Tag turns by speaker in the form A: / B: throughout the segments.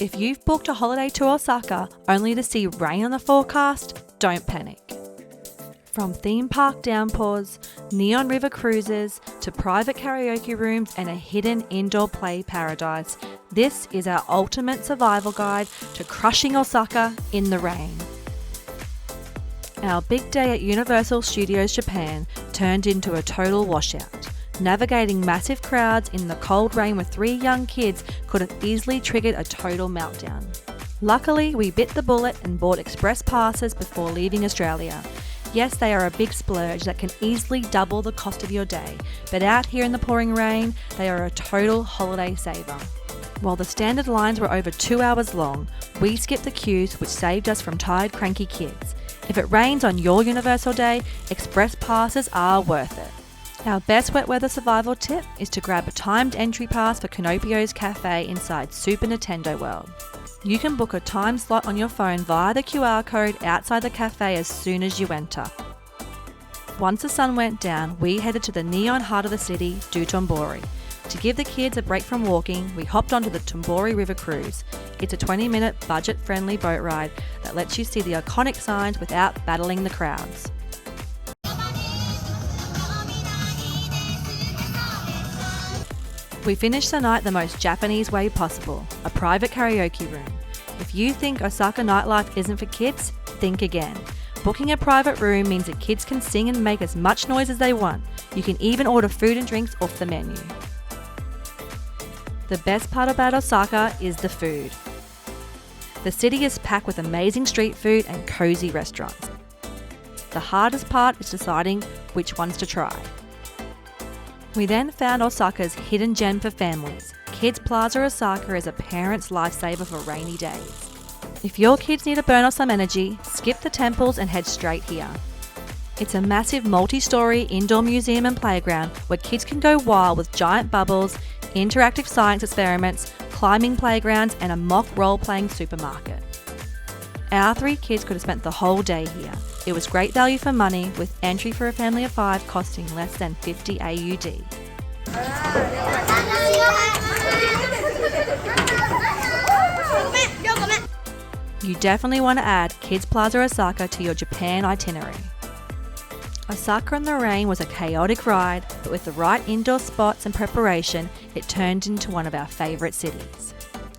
A: If you've booked a holiday to Osaka only to see rain on the forecast, don't panic. From theme park downpours, neon river cruises, to private karaoke rooms and a hidden indoor play paradise, this is our ultimate survival guide to crushing Osaka in the rain. Our big day at Universal Studios Japan turned into a total washout. Navigating massive crowds in the cold rain with 3 young kids could have easily triggered a total meltdown. Luckily, we bit the bullet and bought express passes before leaving Australia. Yes, they are a big splurge that can easily double the cost of your day, but out here in the pouring rain, they are a total holiday saver. While the standard lines were over 2 hours long, we skipped the queues, which saved us from tired, cranky kids. If it rains on your Universal day, express passes are worth it. Our best wet weather survival tip is to grab a timed entry pass for Canopio's Cafe inside Super Nintendo World. You can book a time slot on your phone via the QR code outside the cafe as soon as you enter. Once the sun went down, we headed to the neon heart of the city, Dotonbori. To give the kids a break from walking, we hopped onto the Dotonbori River Cruise. It's a 20-minute budget-friendly boat ride that lets you see the iconic signs without battling the crowds. We finished the night the most Japanese way possible, a private karaoke room. If you think Osaka nightlife isn't for kids, think again. Booking a private room means that kids can sing and make as much noise as they want. You can even order food and drinks off the menu. The best part about Osaka is the food. The city is packed with amazing street food and cozy restaurants. The hardest part is deciding which ones to try. We then found Osaka's hidden gem for families. Kids Plaza Osaka is a parent's lifesaver for rainy days. If your kids need to burn off some energy, skip the temples and head straight here. It's a massive multi-story indoor museum and playground where kids can go wild with giant bubbles, interactive science experiments, climbing playgrounds and a mock role-playing supermarket. Our 3 kids could have spent the whole day here. It was great value for money, with entry for a family of 5 costing less than 50 AUD. You definitely want to add Kids Plaza Osaka to your Japan itinerary. Osaka in the rain was a chaotic ride, but with the right indoor spots and preparation, it turned into one of our favourite cities.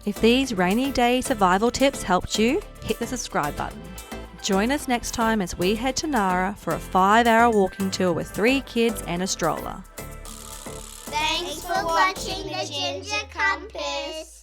A: If these rainy day survival tips helped you, hit the subscribe button. Join us next time as we head to Nara for a 5-hour walking tour with 3 kids and a stroller.
B: Thanks for watching the Ginger Compass.